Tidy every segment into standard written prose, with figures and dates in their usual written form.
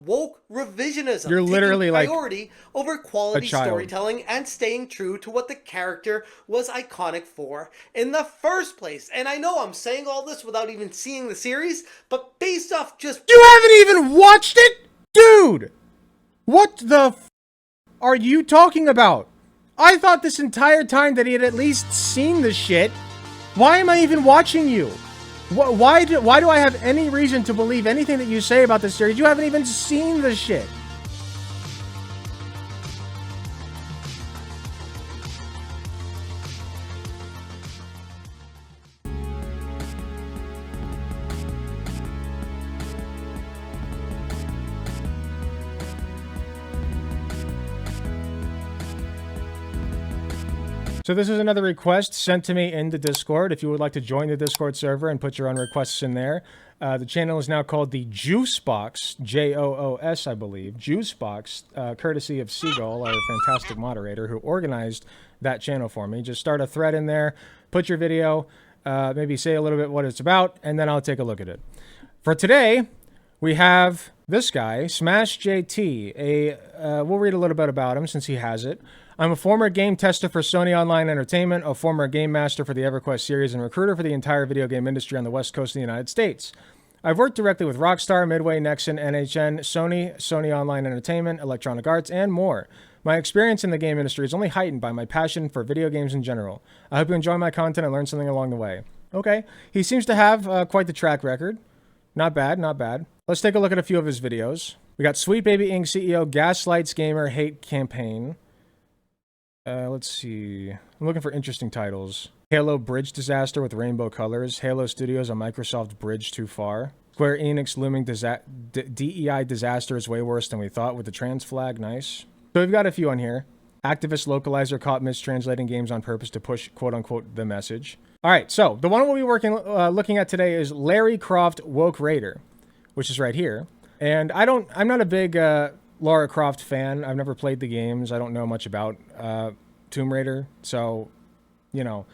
woke revisionism. You're literally taking like priority over quality a child. storytelling and staying true to what the character was iconic for in the first place. And I know I'm saying all this without even seeing the series, but based off just... You haven't even watched it? Dude! What the f are you talking about? I thought this entire time that he had at least seen the shit. Why am I even watching you? Why do I have any reason to believe anything that you say about this series? You haven't even seen the shit. So this is another request sent to me in the Discord. If you would like to join the Discord server and put your own requests in there. The channel is now called the Juice Box, Joos, I believe. Juice Box, courtesy of Seagull, our fantastic moderator, who organized that channel for me. Just start a thread in there, put your video, maybe say a little bit what it's about, and then I'll take a look at it. For today, we have this guy, Smash JT. We'll read a little bit about him since he has it. I'm a former game tester for Sony Online Entertainment, a former game master for the EverQuest series, and recruiter for the entire video game industry on the West Coast of the United States. I've worked directly with Rockstar, Midway, Nexon, NHN, Sony, Sony Online Entertainment, Electronic Arts, and more. My experience in the game industry is only heightened by my passion for video games in general. I hope you enjoy my content and learn something along the way. Okay, he seems to have quite the track record. Not bad, not bad. Let's take a look at a few of his videos. We got Sweet Baby Inc. CEO, Gaslights Gamer Hate Campaign. Let's see. I'm looking for interesting titles. Halo Bridge Disaster with Rainbow Colors. Halo Studios, a Microsoft Bridge Too Far. Square Enix looming DEI disaster is way worse than we thought with the trans flag. Nice. So we've got a few on here. Activist localizer caught mistranslating games on purpose to push quote-unquote the message. All right, so the one we'll be looking at today is Larry Croft Woke Raider, which is right here. And I'm not a big Lara Croft fan. I've never played the games. I don't know much about Tomb Raider, so you know,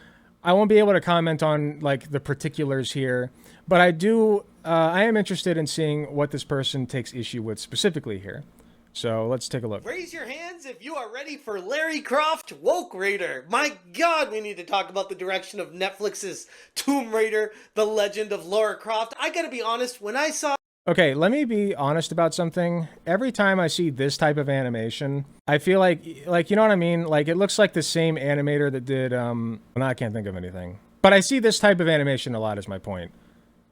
I won't be able to comment on like the particulars here. But I am interested in seeing what this person takes issue with specifically here. So let's take a look. Raise your hands if you are ready for Larry Croft Woke Raider. My God, we need to talk about the direction of Netflix's Tomb Raider, The Legend of Lara Croft. I gotta be honest, when I saw... Okay, let me be honest about something. Every time I see this type of animation, I feel like, you know what I mean? Like, it looks like the same animator that did, well, I can't think of anything. But I see this type of animation a lot is my point.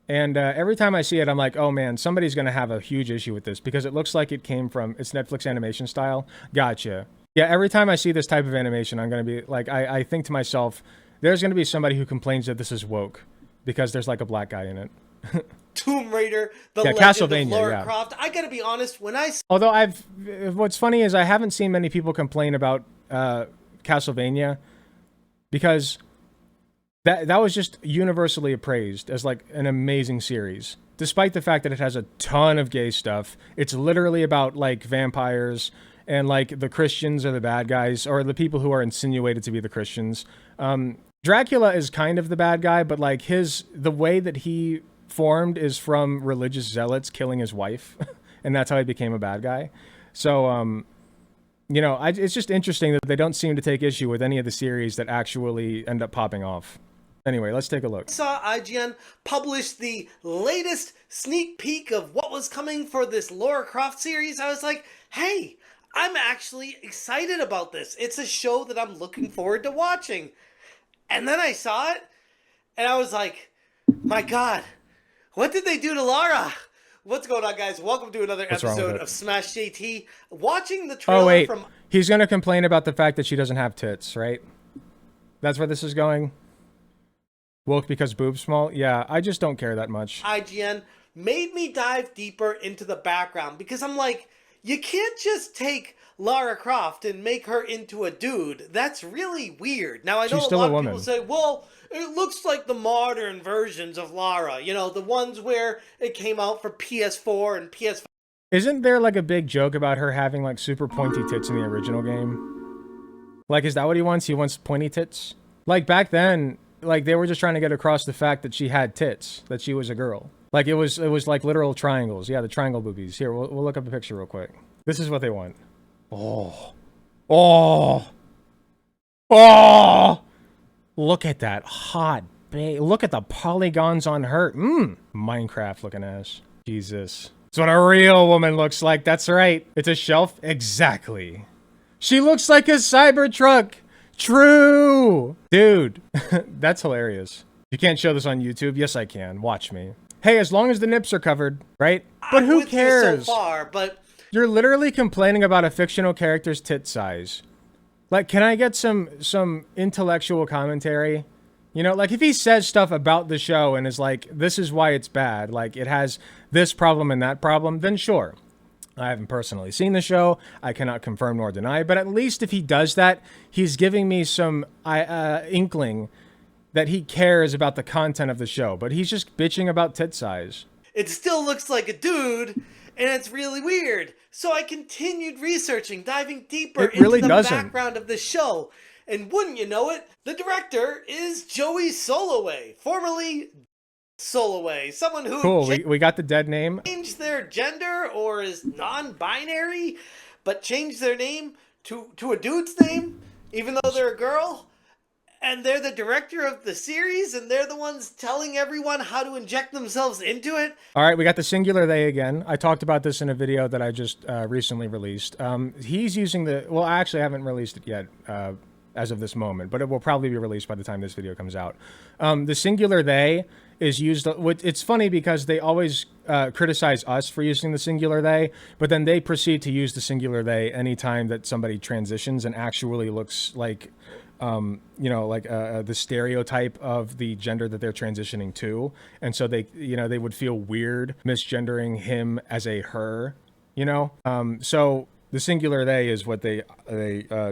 And every time I see it, I'm like, oh man, somebody's going to have a huge issue with this because it looks like it came from, it's Netflix animation style. Gotcha. Yeah, every time I see this type of animation, I'm going to be like, I think to myself, there's going to be somebody who complains that this is woke because there's like a black guy in it. Tomb Raider, The Legend of Lara Croft. I gotta be honest, when I... Although what's funny is I haven't seen many people complain about Castlevania because that was just universally appraised as like an amazing series. Despite the fact that it has a ton of gay stuff, it's literally about like vampires and like the Christians are the bad guys or the people who are insinuated to be the Christians. Dracula is kind of the bad guy, but like the way that he formed is from religious zealots killing his wife, and that's how he became a bad guy. So, you know, it's just interesting that they don't seem to take issue with any of the series that actually end up popping off. Anyway, let's take a look. I saw IGN publish the latest sneak peek of what was coming for this Lara Croft series. I was like, hey, I'm actually excited about this. It's a show that I'm looking forward to watching. And then I saw it, and I was like, my God, what did they do to Lara? What's going on, guys? Welcome to another episode of Smash JT. Watching the trailer from... He's going to complain about the fact that she doesn't have tits, right? That's where this is going? Woke because boobs small? Yeah, I just don't care that much. IGN made me dive deeper into the background because I'm like, you can't just take Lara Croft and make her into a dude. That's really weird. Now, I know a lot of people say, well, it looks like the modern versions of Lara. You know, the ones where it came out for PS4 and PS5. Isn't there like a big joke about her having like super pointy tits in the original game? Like, is that what he wants? He wants pointy tits? Like back then, like they were just trying to get across the fact that she had tits, that she was a girl. Like it was like literal triangles. Yeah, the triangle boobies. Here, we'll look up a picture real quick. This is what they want. Oh. Oh. Oh. Look at that hot babe. Look at the polygons on her. Minecraft looking ass. Jesus. That's what a real woman looks like. That's right. It's a shelf. Exactly. She looks like a Cybertruck. True. Dude, that's hilarious. You can't show this on YouTube. Yes, I can. Watch me. Hey, as long as the nips are covered, right? But I'm who with you cares? so far, but You're literally complaining about a fictional character's tit size. Like, can I get some intellectual commentary? You know, like if he says stuff about the show and is like, this is why it's bad, like it has this problem and that problem, then sure. I haven't personally seen the show. I cannot confirm nor deny, but at least if he does that, he's giving me some inkling that he cares about the content of the show, but he's just bitching about tit size. it still looks like a dude, and it's really weird. So I continued researching, diving deeper really into the doesn't. background of the show. And wouldn't you know it, the director is Joey Soloway, formerly Soloway, someone who Cool, we got the dead name. changed their gender or is non-binary, but changed their name to a dude's name, even though they're a girl. And they're the director of the series, and they're the ones telling everyone how to inject themselves into it. All right, we got the singular they again. I talked about this in a video that I just recently released. He's using the... Well, I actually haven't released it yet as of this moment, but it will probably be released by the time this video comes out. The singular they is used... It's funny because they always criticize us for using the singular they, but then they proceed to use the singular they anytime that somebody transitions and actually looks like... you know, like the stereotype of the gender that they're transitioning to. And so they, you know, they would feel weird misgendering him as a her, you know? So the singular they is what they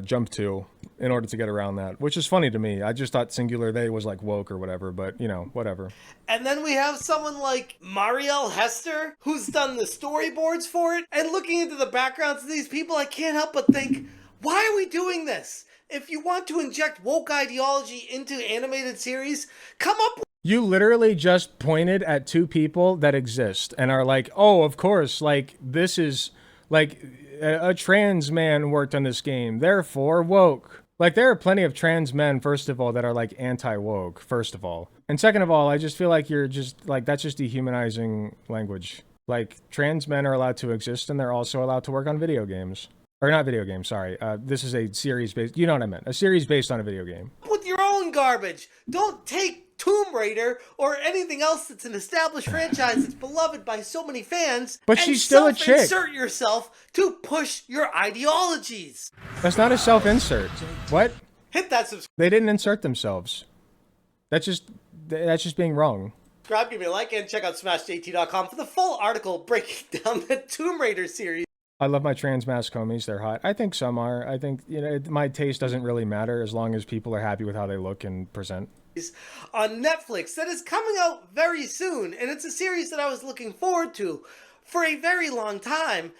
jump to in order to get around that, which is funny to me. I just thought singular they was like woke or whatever, but you know, whatever. And then we have someone like Marielle Hester, who's done the storyboards for it. And looking into the backgrounds of these people, I can't help but think, why are we doing this? If you want to inject woke ideology into animated series, come up with... You literally just pointed at two people that exist and are like, oh, of course, like this is like a trans man worked on this game, therefore woke. Like there are plenty of trans men, first of all, that are like anti-woke, first of all. And second of all, I just feel like you're just like, that's just dehumanizing language. Like trans men are allowed to exist and they're also allowed to work on video games. Or not video game, sorry. This is a series based, you know what I meant. A series based on a video game. with your own garbage. Don't take Tomb Raider or anything else that's an established franchise that's beloved by so many fans. But she's still a chick. Insert yourself to push your ideologies. That's not a self-insert. What? Hit that subscribe. They didn't insert themselves. That's just being wrong. Give me a like, and check out SmashJT.com for the full article breaking down the Tomb Raider series. I love my trans mask homies. They're hot. I think some are. I think, you know, my taste doesn't really matter as long as people are happy with how they look and present. On Netflix that is coming out very soon, and it's a series that I was looking forward to for a very long time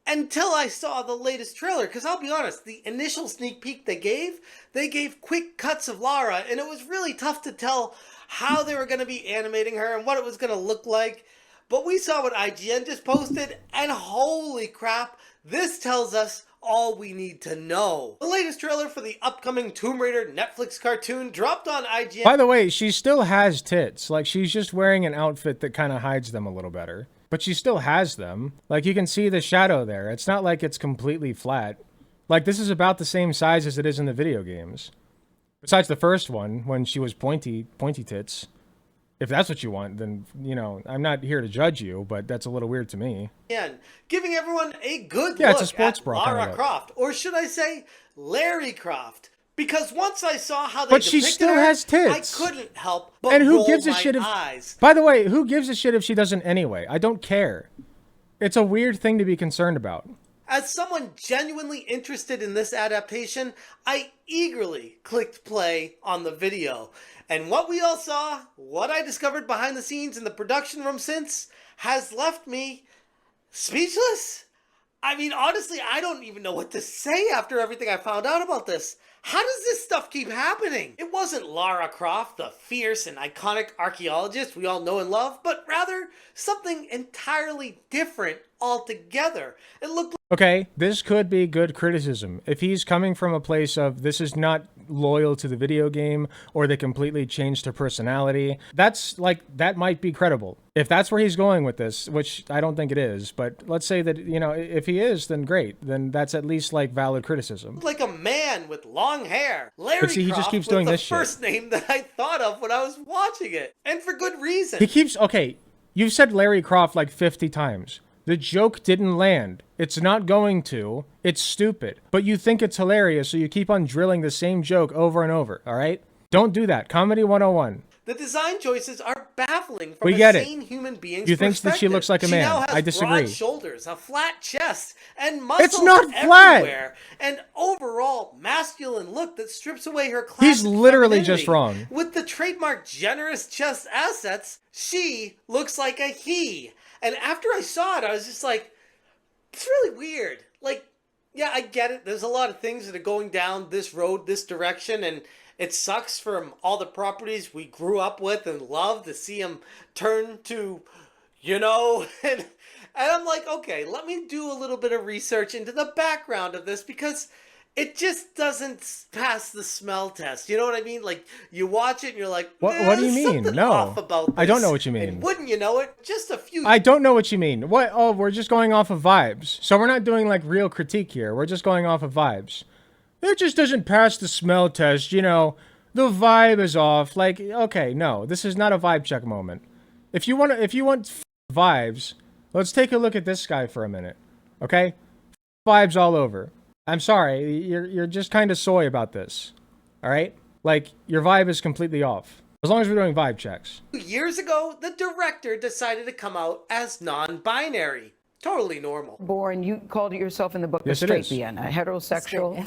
until I saw the latest trailer. Because I'll be honest, the initial sneak peek they gave quick cuts of Lara, and it was really tough to tell how they were going to be animating her and what it was going to look like. But we saw what IGN just posted, and holy crap, this tells us all we need to know. The latest trailer for the upcoming Tomb Raider Netflix cartoon dropped on IGN. By the way, she still has tits. Like, she's just wearing an outfit that kind of hides them a little better. But she still has them. Like, you can see the shadow there. It's not like it's completely flat. Like, this is about the same size as it is in the video games. Besides the first one, when she was pointy tits. If that's what you want, then, you know, I'm not here to judge you, but that's a little weird to me. And giving everyone a good Yeah, look it's a sports at bra Lara kinda look. Croft, or should I say Larry Croft. Because once I saw how they But she depicted still her, has tits. I couldn't help but And who roll gives a my shit if... eyes. By the way, who gives a shit if she doesn't anyway? I don't care. It's a weird thing to be concerned about. As someone genuinely interested in this adaptation, I eagerly clicked play on the video. And what we all saw, what I discovered behind the scenes in the production room since, has left me speechless. I mean, honestly, I don't even know what to say after everything I found out about this. How does this stuff keep happening? It wasn't Lara Croft, the fierce and iconic archaeologist we all know and love, but rather something entirely different altogether. It looked Okay, this could be good criticism. If he's coming from a place of this is not loyal to the video game or they completely changed her personality, that's like, that might be credible. If that's where he's going with this, which I don't think it is, but let's say that, you know, if he is, then great. Then that's at least like valid criticism. like a man with long hair. Larry But see, he just Croft keeps was doing the this shit. first name that I thought of when I was watching it. And for good reason. He keeps, okay, you've said Larry Croft like 50 times. The joke didn't land. It's not going to. It's stupid. But you think it's hilarious, so you keep on drilling the same joke over and over, all right? Don't do that. Comedy 101. The design choices are baffling from We a get it. sane human being's You think that she perspective. looks like a She man. now has I disagree. broad shoulders, a flat chest, and muscles It's not flat. everywhere. An overall masculine look that strips away her classic He's literally femininity. just wrong. With the trademark generous chest assets, she looks like a he. And after I saw it, I was just like, it's really weird. Like, yeah, I get it. There's a lot of things that are going down this road, this direction, and it sucks from all the properties we grew up with and loved to see them turn to, you know, and I'm like, okay, let me do a little bit of research into the background of this because it just doesn't pass the smell test. You know what I mean? Like, you watch it and you're like, What do you "There's mean? something No. off about this." I don't know what you mean. And wouldn't you know it? Just a few I don't know what you mean. What? Oh, we're just going off of vibes. So we're not doing like real critique here. We're just going off of vibes. It just doesn't pass the smell test. You know, the vibe is off. Like, okay, no, this is not a vibe check moment. If you want vibes, let's take a look at this guy for a minute. Okay, vibes all over. I'm sorry, you're just kind of soy about this. All right, like your vibe is completely off. As long as we're doing vibe checks. years ago, the director decided to come out as non-binary. Totally normal. Born, you called it yourself in the book, Yes, a it straight is. BN, a heterosexual,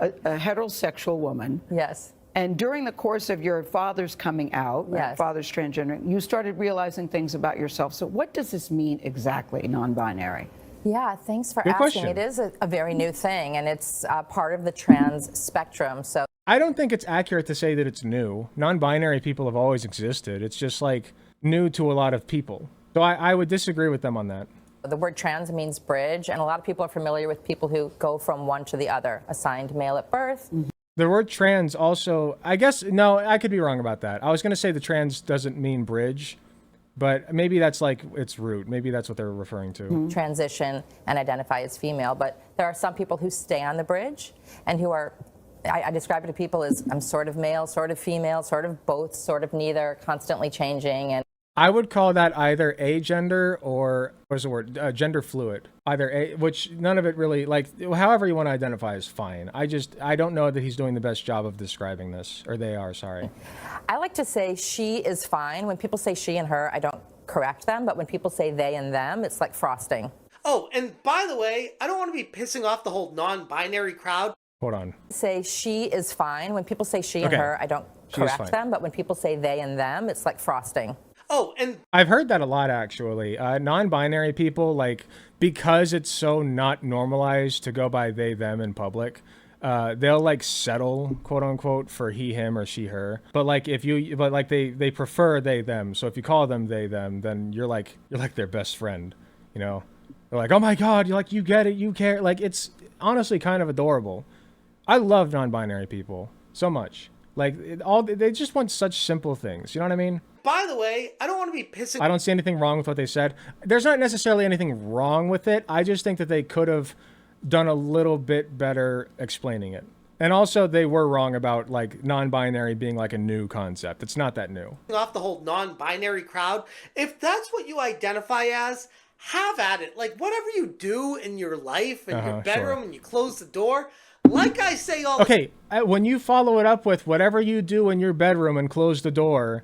a heterosexual woman. Yes. And during the course of your father's coming out, your Yes. father's transgender, you started realizing things about yourself. So what does this mean exactly, non-binary? Yeah, thanks for Good asking. question. It is a very new thing, and it's part of the trans spectrum. So I don't think it's accurate to say that it's new. Non-binary people have always existed. It's just like new to a lot of people. So I would disagree with them on that. the word trans means bridge, and a lot of people are familiar with people who go from one to the other, assigned male at birth. The word trans also, I guess, no, I could be wrong about that. I was going to say the trans doesn't mean bridge, but maybe that's like its root. Maybe that's what they're referring to. Transition and identify as female, but there are some people who stay on the bridge and who are, I describe it to people as I'm sort of male, sort of female, sort of both, sort of neither, constantly changing. And I would call that either agender or, what's the word, gender fluid. Either a, which none of it really, like, however you want to identify is fine. I don't know that he's doing the best job of describing this, or they are, sorry. I like to say she is fine. When people say she and her, I don't correct them, but when people say they and them, it's like frosting. Oh, and by the way, I don't want to be pissing off the whole non-binary crowd. Hold on. Say she is fine. When people say she and Okay. her, I don't She is correct fine. them, but when people say they and them, it's like frosting. Oh, and I've heard that a lot, actually. Non-binary people, like, because it's so not normalized to go by they, them in public, they'll, like, settle, quote unquote, for he, him, or she, her. But, like, they prefer they, them. So if you call them they, them, then you're like their best friend, you know? They're like, oh my God, you get it, you care. Like, it's honestly kind of adorable. I love non-binary people so much. Like, they just want such simple things. You know what I mean? by the way, I don't want to be pissing I don't see anything wrong with what they said. There's not necessarily anything wrong with it. I just think that they could have done a little bit better explaining it. And also, they were wrong about, like, non-binary being, like, a new concept. It's not that new. off the whole non-binary crowd. If that's what you identify as, have at it. Like, whatever you do in your life, in your bedroom, sure. and you close the door, like I say all the Okay, when you follow it up with whatever you do in your bedroom and close the door,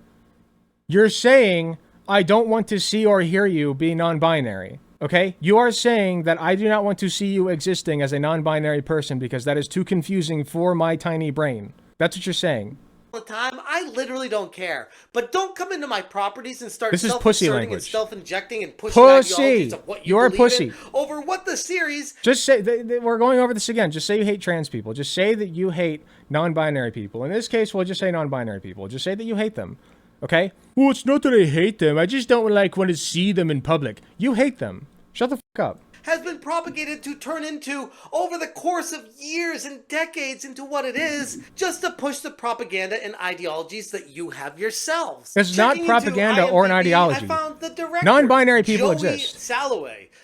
you're saying, I don't want to see or hear you be non-binary. Okay? You are saying that I do not want to see you existing as a non-binary person because that is too confusing for my tiny brain. That's what you're saying. the time, I literally don't care. But don't come into my properties and start This is pussy self-inserting and language. self-injecting and pushing Pussy! ideologies of what you You're a believe pussy. in over what the series... Just say, we're going over this again. Just say you hate trans people. Just say that you hate non-binary people. In this case, we'll just say non-binary people. Just say that you hate them. Okay? Well, it's not that I hate them. I just don't want to see them in public. You hate them. Shut the fuck up. has been propagated to turn into, over the course of years and decades, into what it is, just to push the propaganda and ideologies that you have yourselves. It's not Checking propaganda into or an IMDb, ideology. I found the director, Non-binary people Joey exist.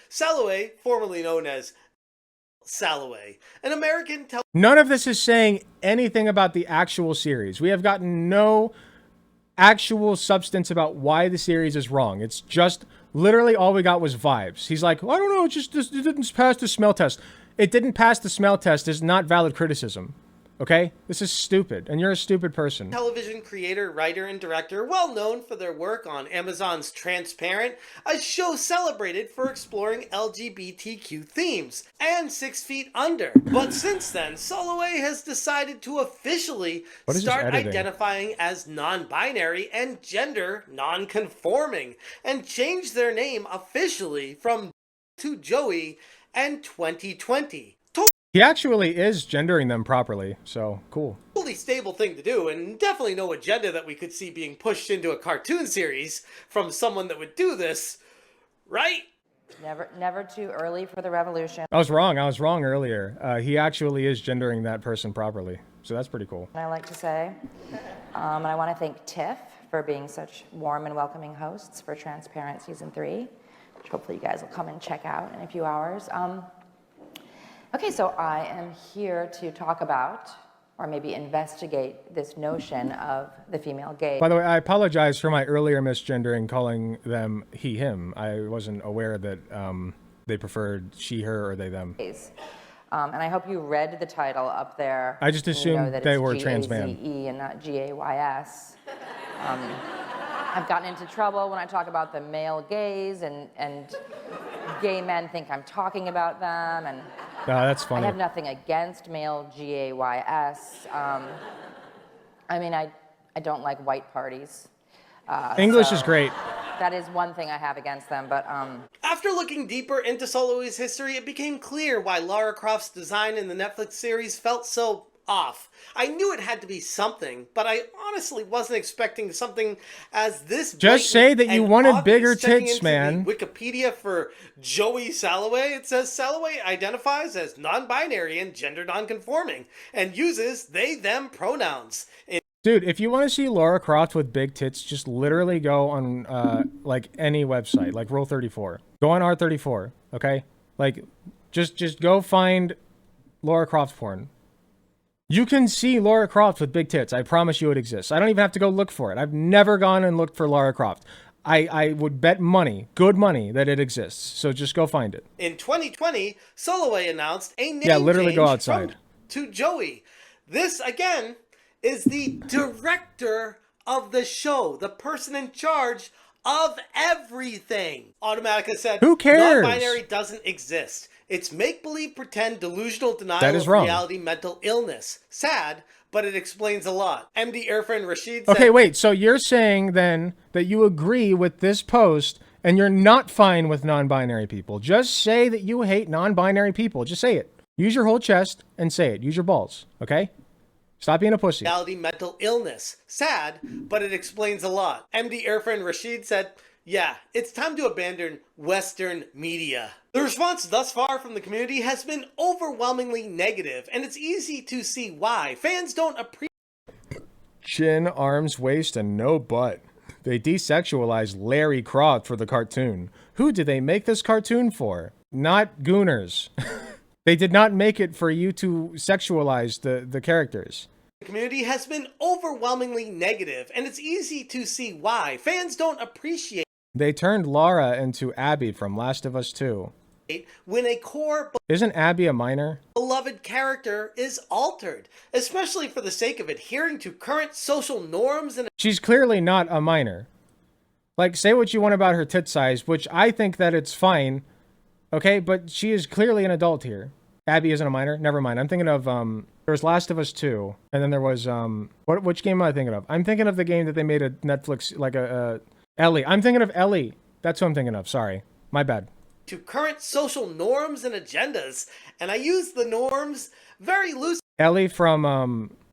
Salloway, formerly known as Salloway, an American None of this is saying anything about the actual series. We have gotten no actual substance about why the series is wrong. It's just literally all we got was vibes. He's like, well, I don't know, it didn't pass the smell test. It didn't pass the smell test is not valid criticism. Okay? This is stupid, and you're a stupid person. television creator, writer, and director, well known for their work on Amazon's Transparent, a show celebrated for exploring LGBTQ themes, and 6 Feet Under. But since then, Soloway has decided to officially start identifying as non-binary and gender non-conforming, and change their name officially from to Joey in 2020. He actually is gendering them properly, so cool. Totally stable thing to do, and definitely no agenda that we could see being pushed into a cartoon series from someone that would do this, right? Never too early for the revolution. I was wrong earlier. He actually is gendering that person properly, so that's pretty cool. I like to say, and I want to thank Tiff for being such warm and welcoming hosts for Transparent Season 3, which hopefully you guys will come and check out in a few hours. Okay, so I am here to talk about, or maybe investigate, this notion of the female gaze. By the way, I apologize for my earlier misgendering, calling them he, him. I wasn't aware that they preferred she, her, or they, them. And I hope you read the title up there. I just assumed they were trans man. G-A-Z-E and not G-A-Y-S. I've gotten into trouble when I talk about the male gaze, and gay men think I'm talking about them, and that's funny. I have nothing against male G-A-Y-S. I mean, I don't like white parties. English is great. That is one thing I have against them, but After looking deeper into Soloway's history, it became clear why Lara Croft's design in the Netflix series felt so off. I knew it had to be something, but I honestly wasn't expecting something as this. Just say that you wanted obvious. bigger Checking tits, into man. the Wikipedia for Joey Salloway, it says Salloway identifies as non-binary and gender non-conforming, and uses they/them pronouns. Dude, if you want to see Lara Croft with big tits, just literally go on like any website, like Roll34. Go on R34, okay? Like, just go find Lara Croft porn. You can see Lara Croft with big tits. I promise you it exists. I don't even have to go look for it. I've never gone and looked for Lara Croft. I would bet money, good money, that it exists. So just go find it. In 2020, Soloway announced a name literally change go outside. to Joey. This, again, is the director of the show, the person in charge of everything. Automatica said, who cares? Non-binary doesn't exist. It's make-believe, pretend, delusional denial that is of wrong. reality, mental illness. Sad, but it explains a lot. MD Irfan Rashid said... Okay, wait, so you're saying then that you agree with this post and you're not fine with non-binary people. Just say that you hate non-binary people. Just say it. Use your whole chest and say it. Use your balls, okay? Stop being a pussy. Reality, mental illness. Sad, but it explains a lot. MD Irfan Rashid said, yeah, it's time to abandon Western media. The response thus far from the community has been overwhelmingly negative, and it's easy to see why. Fans don't appreciate Chin, arms, waist, and no butt. They desexualized Larry Croft for the cartoon. Who did they make this cartoon for? Not Gooners. They did not make it for you to sexualize the characters. The community has been overwhelmingly negative, and it's easy to see why. Fans don't appreciate They turned Lara into Abby from Last of Us 2. when a core Isn't Abby a minor? beloved character is altered, especially for the sake of adhering to current social norms and She's clearly not a minor. Like, say what you want about her tit size, which I think that it's fine. Okay, but she is clearly an adult here. Abby isn't a minor? Never mind. I'm thinking of There was Last of Us 2, and then there was which game am I thinking of? I'm thinking of the game that they made a Netflix, like a Ellie. I'm thinking of Ellie. That's what I'm thinking of. Sorry, my bad. To current social norms and agendas, and I use the norms very loosely. Ellie from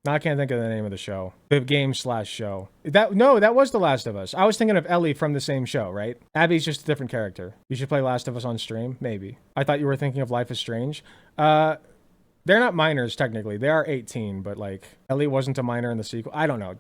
no, I can't think of the name of the show. The game/show. That was The Last of Us. I was thinking of Ellie from the same show, right? Abby's just a different character. You should play Last of Us on stream, maybe. I thought you were thinking of Life is Strange. They're not minors, technically. They are 18, but, like, Ellie wasn't a minor in the sequel. I don't know.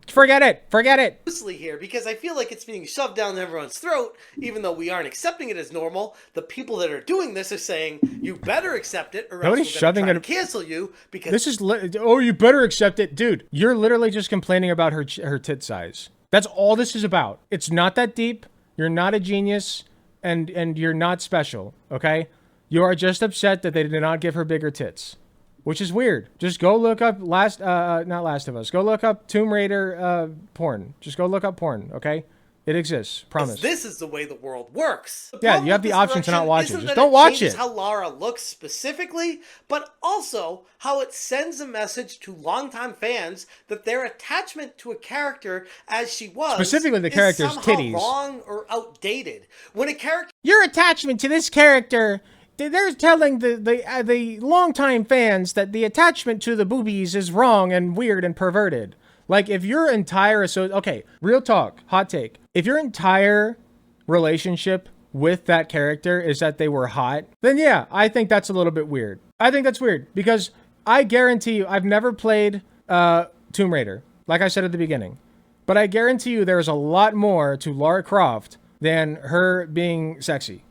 Forget it! Forget it! Loosely here, because I feel like it's being shoved down everyone's throat, even though we aren't accepting it as normal. The people that are doing this are saying, you better accept it, or Nobody's else we're going shoving to try it. to cancel you, because... This is... oh, you better accept it. Dude, you're literally just complaining about her tit size. That's all this is about. It's not that deep. You're not a genius, and you're not special, okay? You are just upset that they did not give her bigger tits. Which is weird. Just go look up not Last of Us. Go look up Tomb Raider porn. Just go look up porn, okay? It exists. Promise. This is the way the world works. Yeah, you have the option to not watch it. Just don't watch it. How Lara looks specifically, but also how it sends a message to longtime fans that their attachment to a character as she was specifically the character's is somehow titties wrong or outdated. When a character your attachment to this character, they're telling the longtime fans that the attachment to the boobies is wrong and weird and perverted. Like, if your entire okay, real talk, hot take. If your entire relationship with that character is that they were hot, then yeah, I think that's a little bit weird. I think that's weird because I guarantee you, I've never played Tomb Raider, like I said at the beginning, but I guarantee you there's a lot more to Lara Croft than her being sexy.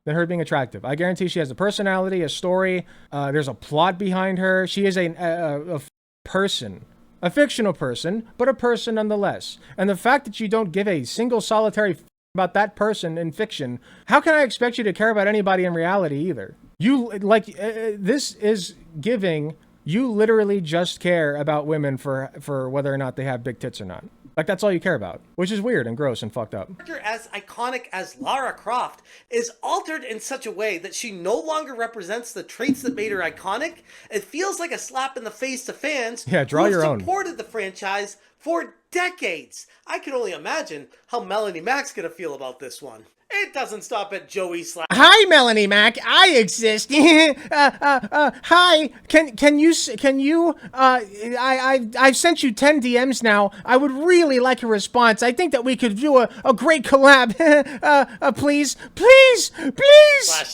Than her being attractive. I guarantee she has a personality, a story. There's a plot behind her. She is a person, a fictional person, but a person nonetheless. And the fact that you don't give a single solitary about that person in fiction, how can I expect you to care about anybody in reality either? You this is giving. You literally just care about women for whether or not they have big tits or not. Like, that's all you care about, which is weird and gross and fucked up. as iconic as Lara Croft is altered in such a way that she no longer represents the traits that made her iconic. It feels like a slap in the face to fans Yeah, draw who your have own. supported the franchise for decades. I can only imagine how Melanie Mac's gonna feel about this one. It doesn't stop at Joey / Hi, Melanie Mac. I exist. Hi. Can you? I've sent you 10 DMs now. I would really like a response. I think that we could do a great collab. Please.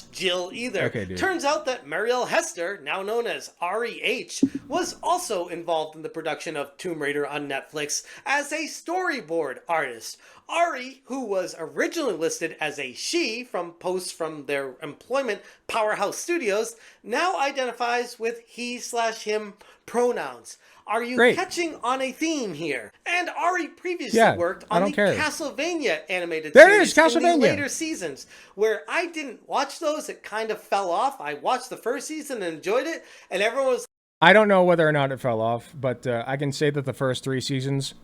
/ Jill either. Okay, dude. Turns out that Marielle Hester, now known as REH, was also involved in the production of Tomb Raider on Netflix as a storyboard artist. Ari, who was originally listed as a she from posts from their employment Powerhouse Studios, now identifies with he/him pronouns. Are you Great. catching on a theme here? And Ari previously Yeah, worked I on don't the care. Castlevania animated There it is, series in the Castlevania. later seasons, where I didn't watch those. It kind of fell off. I watched the first season and enjoyed it, and everyone was I don't know whether or not it fell off, but I can say that the first 3 seasons,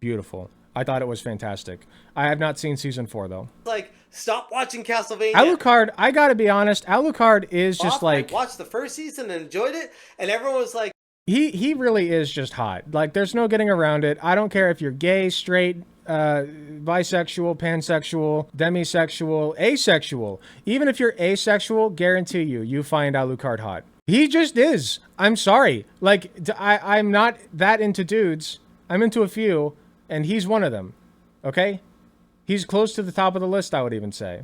beautiful. I thought it was fantastic. I have not seen season 4 though. like, stop watching Castlevania. Alucard, I gotta be honest, Alucard is just like I watched the first season and enjoyed it, and everyone was like, he really is just hot. Like, there's no getting around it. I don't care if you're gay, straight, bisexual, pansexual, demisexual, asexual. Even if you're asexual, guarantee you find Alucard hot. He just is. I'm sorry. Like, I'm not that into dudes. I'm into a few, and he's one of them. Okay? He's close to the top of the list, I would even say.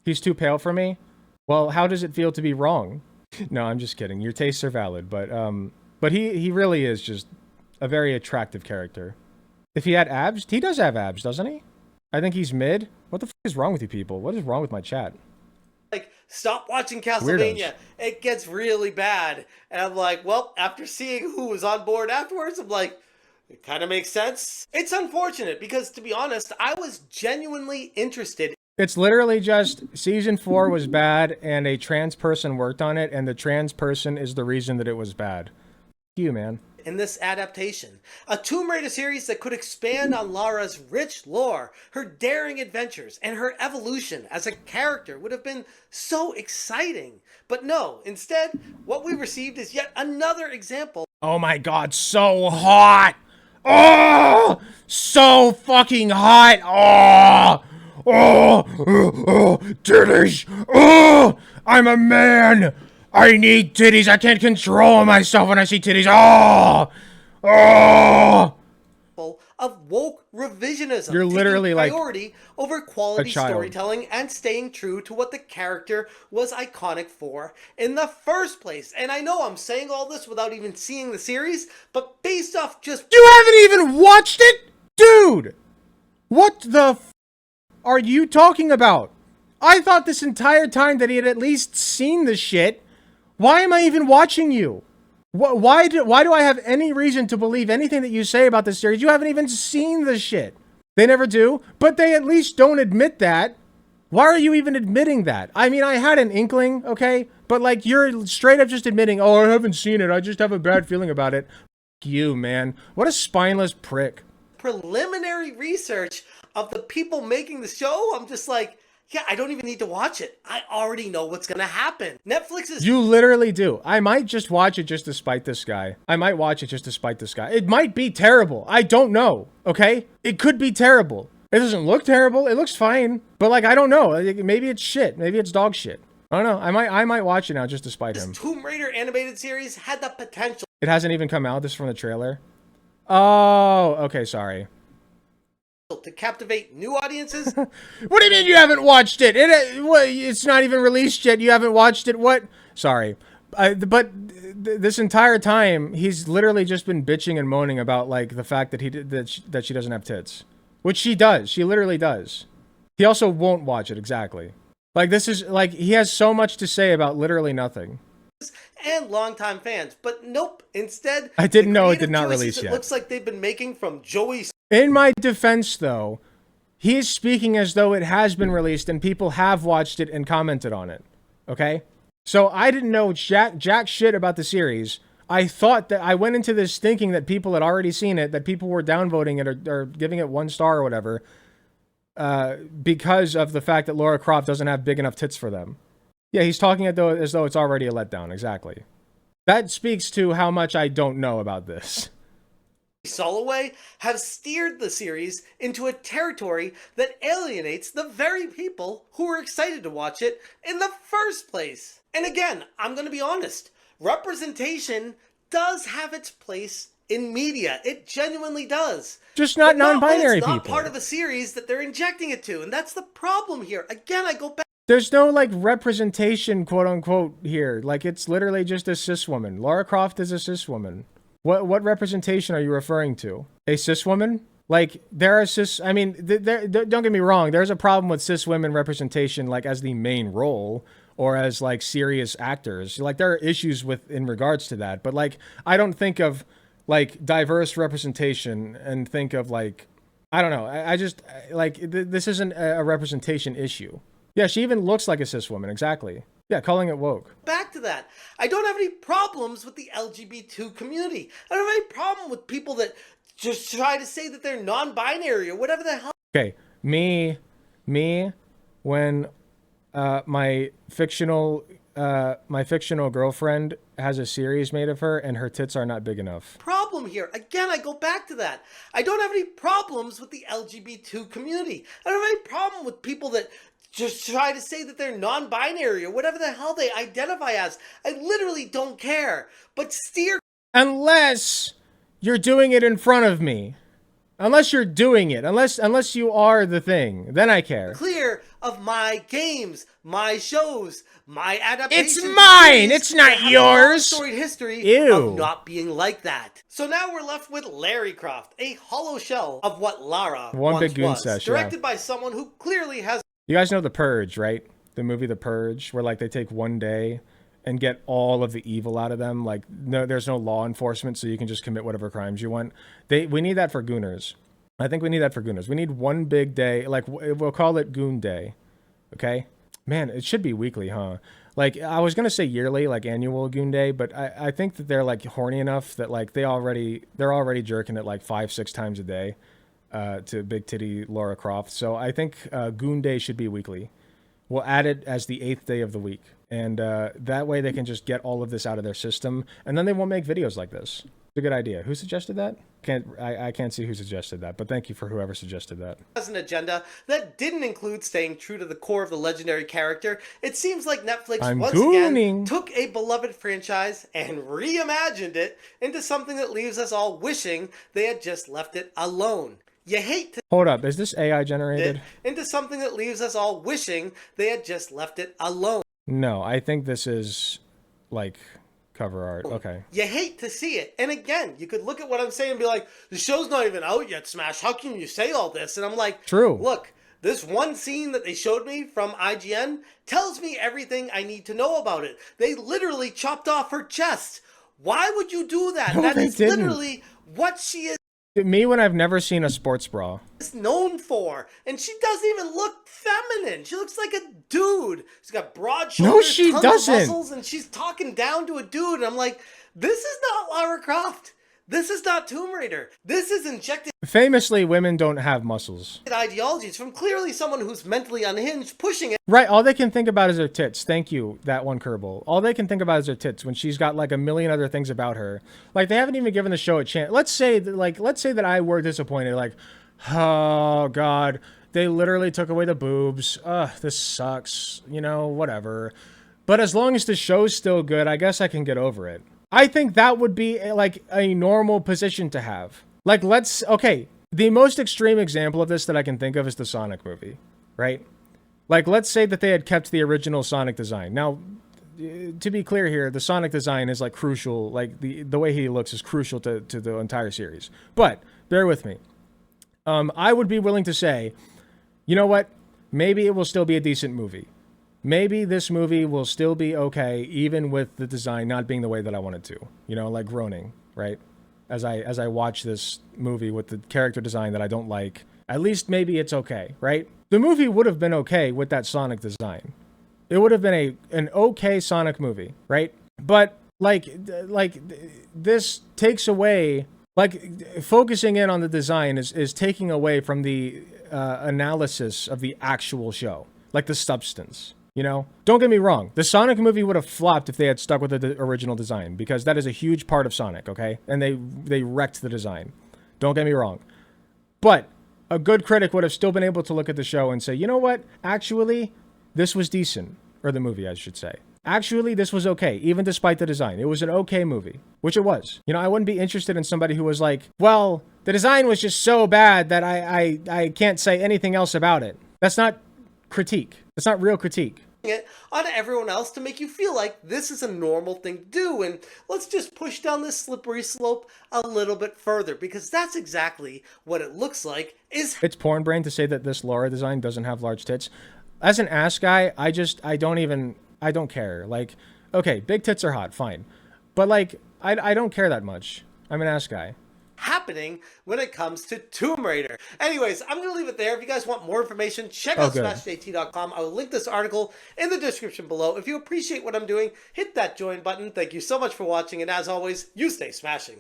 He's too pale for me? Well, how does it feel to be wrong? No, I'm just kidding. Your tastes are valid, but he really is just a very attractive character. If he had abs, he does have abs, doesn't he? I think he's mid. What the f is wrong with you people? What is wrong with my chat? stop watching Castlevania. Weirdos. It gets really bad. And I'm like, well, after seeing who was on board afterwards, I'm like, it kind of makes sense. It's unfortunate because, to be honest, I was genuinely interested. It's literally just season 4 was bad and a trans person worked on it, and the trans person is the reason that it was bad. You, man. in this adaptation. A Tomb Raider series that could expand on Lara's rich lore, her daring adventures, and her evolution as a character would have been so exciting. But no, instead, what we received is yet another example. Oh my god, so hot! Oh! So fucking hot! Oh! Oh! Titties! Oh! I'm a man! I need titties! I can't control myself when I see titties! Oh! Oh! Of woke revisionism. You're literally taking like priority over quality a child. storytelling and staying true to what the character was iconic for in the first place. And I know I'm saying all this without even seeing the series, but based off just... You haven't even watched it? Dude! What the f are you talking about? I thought this entire time that he had at least seen the shit. Why am I even watching you? Why do I have any reason to believe anything that you say about this series? You haven't even seen the shit. They never do, but they at least don't admit that. Why are you even admitting that? I mean, I had an inkling, okay? But like, you're straight up just admitting, oh, I haven't seen it. I just have a bad feeling about it. F you, man. What a spineless prick. Preliminary research of the people making the show, I'm just like, yeah, I don't even need to watch it. I already know what's gonna happen. Netflix is... You literally do. I might just watch it just to spite this guy. I might watch it just to spite this guy. It might be terrible. I don't know, okay? It could be terrible. It doesn't look terrible. It looks fine. But like, I don't know. Maybe it's shit. Maybe it's dog shit. I don't know. I might watch it now just to spite him. This Tomb Raider animated series had the potential... It hasn't even come out. This is from the trailer. Oh, okay, sorry. to captivate new audiences. What do you mean you haven't watched it? It's not even released yet. You haven't watched it? What? Sorry. But this entire time, he's literally just been bitching and moaning about like the fact that that she doesn't have tits. Which she does. She literally does. He also won't watch it, exactly. Like, this is, like, he has so much to say about literally nothing. And longtime fans, but nope. Instead, I didn't know it did not release yet. It looks like they've been making from Joey. In my defense, though, he is speaking as though it has been released and people have watched it and commented on it. Okay? So I didn't know jack shit about the series. I thought that I went into this thinking that people had already seen it, that people were downvoting it or giving it 1 star or whatever, because of the fact that Lara Croft doesn't have big enough tits for them. Yeah, he's talking as though it's already a letdown. Exactly. That speaks to how much I don't know about this. Soloway have steered the series into a territory that alienates the very people who were excited to watch it in the first place. And again, I'm going to be honest. Representation does have its place in media. It genuinely does. Just not non-binary people. It's not part of a series that they're injecting it to. And that's the problem here. Again, I go back. There's no, like, representation, quote-unquote, here. Like, it's literally just a cis woman. Lara Croft is a cis woman. What representation are you referring to? A cis woman? Like, there are cis... I mean, don't get me wrong. There's a problem with cis women representation, like, as the main role, or as, like, serious actors. Like, there are issues in regards to that. But, like, I don't think of, like, diverse representation and think of, like... I don't know. I just... Like, this isn't a representation issue. Yeah, she even looks like a cis woman, exactly. Yeah, calling it woke. Back to that. I don't have any problems with the LGBT community. I don't have any problem with people that just try to say that they're non-binary or whatever the hell. Okay, me, when my fictional girlfriend has a series made of her and her tits are not big enough. Problem here. Again, I go back to that. I don't have any problems with the LGBT community. I don't have any problem with people that just try to say that they're non-binary or whatever the hell they identify as. I literally don't care. But steer... Unless you're doing it in front of me. Unless you're doing it. Unless you are the thing. Then I care. Clear of my games, my shows, my adaptations. It's mine! It's not yours! Storied history Ew. of not being like that. So now we're left with Larry Croft, a hollow shell of what Lara once big goon was. sesh, Directed yeah. by someone who clearly has... You guys know The Purge, right? The movie The Purge, where like they take one day and get all of the evil out of them. Like, no, there's no law enforcement, so you can just commit whatever crimes you want. We need that for gooners. I think we need that for gooners. We need one big day, like we'll call it Goon Day. Okay? Man, it should be weekly, huh? Like, I was gonna say yearly, like annual Goon Day, but I think that they're like horny enough that like they're already jerking it like 5-6 times a day to big titty Laura Croft. So I think Goon Day should be weekly. We'll add it as the 8th day of the week, and that way they can just get all of this out of their system, and then they won't make videos like this. It's a good idea. Who suggested that? I can't see who suggested that, but thank you for whoever suggested that. As an agenda that didn't include staying true to the core of the legendary character, it seems like Netflix once again took a beloved franchise and reimagined it into something that leaves us all wishing they had just left it alone. You hate to Hold up, is this AI generated? into something that leaves us all wishing they had just left it alone. No, I think this is like cover art. Okay. You hate to see it. And again, you could look at what I'm saying and be like, the show's not even out yet, Smash. How can you say all this? And I'm like, True. Look, this one scene that they showed me from IGN tells me everything I need to know about it. They literally chopped off her chest. Why would you do that? No, That they is didn't. literally what she is Me when I've never seen a sports bra. known for. And she doesn't even look feminine. She looks like a dude. She's got broad shoulders, she tons doesn't. of muscles, and she's talking down to a dude. And I'm like, this is not Lara Croft. This is not Tomb Raider. This is injected Famously, women don't have muscles. ideologies from clearly someone who's mentally unhinged, pushing it. Right, all they can think about is their tits. Thank you, that one Kerbal. All they can think about is their tits when she's got like a million other things about her. Like, they haven't even given the show a chance. Let's say that I were disappointed. Like, oh God, they literally took away the boobs. Ugh, this sucks. You know, whatever. But as long as the show's still good, I guess I can get over it. I think that would be like a normal position to have. Like, okay, the most extreme example of this that I can think of is the Sonic movie, right? Like, let's say that they had kept the original Sonic design. Now, to be clear here, the Sonic design is like crucial, like the way he looks is crucial to the entire series. But bear with me. I would be willing to say, you know what? Maybe it will still be a decent movie. Maybe this movie will still be okay, even with the design not being the way that I want it to. You know, like groaning, right? As I watch this movie with the character design that I don't like, at least maybe it's okay, right? The movie would have been okay with that Sonic design. It would have been an okay Sonic movie, right? But like this takes away, like focusing in on the design is taking away from the analysis of the actual show, like the substance. You know, don't get me wrong. The Sonic movie would have flopped if they had stuck with the original design, because that is a huge part of Sonic, okay? And they wrecked the design. Don't get me wrong. But a good critic would have still been able to look at the show and say, you know what? Actually, this was decent. Or the movie, I should say. Actually, this was okay, even despite the design. It was an okay movie, which it was. You know, I wouldn't be interested in somebody who was like, well, the design was just so bad that I can't say anything else about it. That's not critique. That's not real critique. It on everyone else to make you feel like this is a normal thing to do, and let's just push down this slippery slope a little bit further, because that's exactly what it looks like. It's porn brain to say that this Laura design doesn't have large tits. As an ass guy, I don't care. Like, okay, big tits are hot, fine, but like I don't care that much. I'm an ass guy. Happening when it comes to Tomb Raider. Anyways, I'm going to leave it there. If you guys want more information, check out SmashJT.com. I will link this article in the description below. If you appreciate what I'm doing, hit that join button. Thank you so much for watching, and as always, you stay smashing.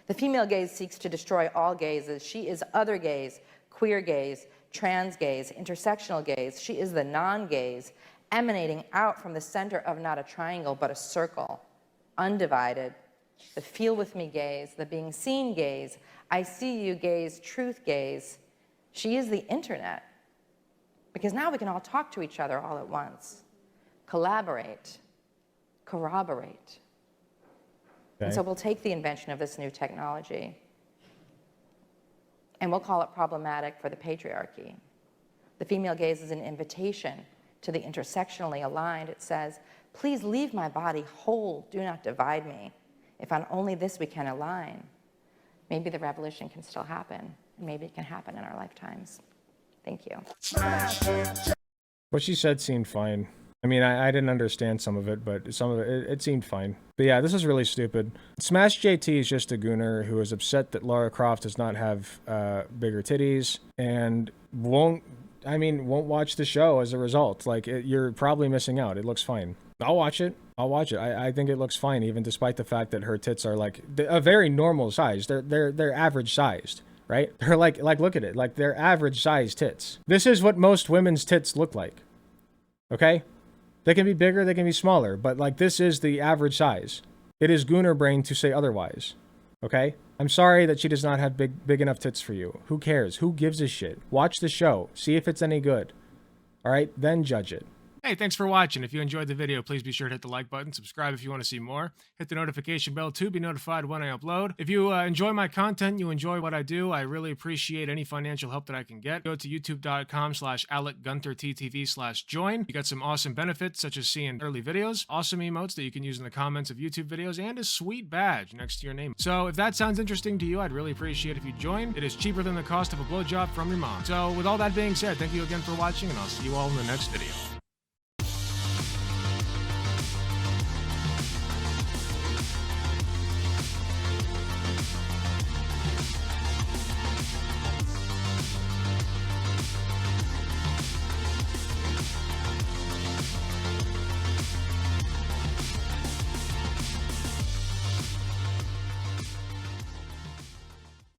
The female gaze seeks to destroy all gazes. She is other gaze, queer gaze, trans gaze, intersectional gaze. She is the non-gaze, emanating out from the center of not a triangle, but a circle, undivided. The feel with me gaze, the being seen gaze, I see you gaze, truth gaze. She is the internet. Because now we can all talk to each other all at once. Collaborate, corroborate. Okay. And so we'll take the invention of this new technology and we'll call it problematic for the patriarchy. The female gaze is an invitation to the intersectionally aligned. It says, please leave my body whole, do not divide me. If on only this we can align, maybe the revolution can still happen, and maybe it can happen in our lifetimes. Thank you. What she said seemed fine. I mean, I didn't understand some of it, but some of it seemed fine. But yeah, this is really stupid. Smash JT is just a gooner who is upset that Lara Croft does not have bigger titties and won't I mean, won't watch the show as a result. Like, you're probably missing out. It looks fine. I'll watch it. I'll watch it. I think it looks fine, even despite the fact that her tits are like a very normal size. They're average sized, right? They're like look at it. Like, they're average sized tits. This is what most women's tits look like. Okay? They can be bigger, they can be smaller, but like, this is the average size. It is Gunter brain to say otherwise. Okay? I'm sorry that she does not have big enough tits for you. Who cares? Who gives a shit? Watch the show. See if it's any good. All right? Then judge it. Hey, thanks for watching. If you enjoyed the video, please be sure to hit the like button, subscribe if you want to see more, hit the notification bell to be notified when I upload. If you enjoy my content, you enjoy what I do, I really appreciate any financial help that I can get. Go to youtube.com/AlecGunterTTV/join. You got some awesome benefits, such as seeing early videos, awesome emotes that you can use in the comments of YouTube videos, and a sweet badge next to your name. So if that sounds interesting to you, I'd really appreciate if you join. It is cheaper than the cost of a blowjob from your mom. So with all that being said, thank you again for watching, and I'll see you all in the next video.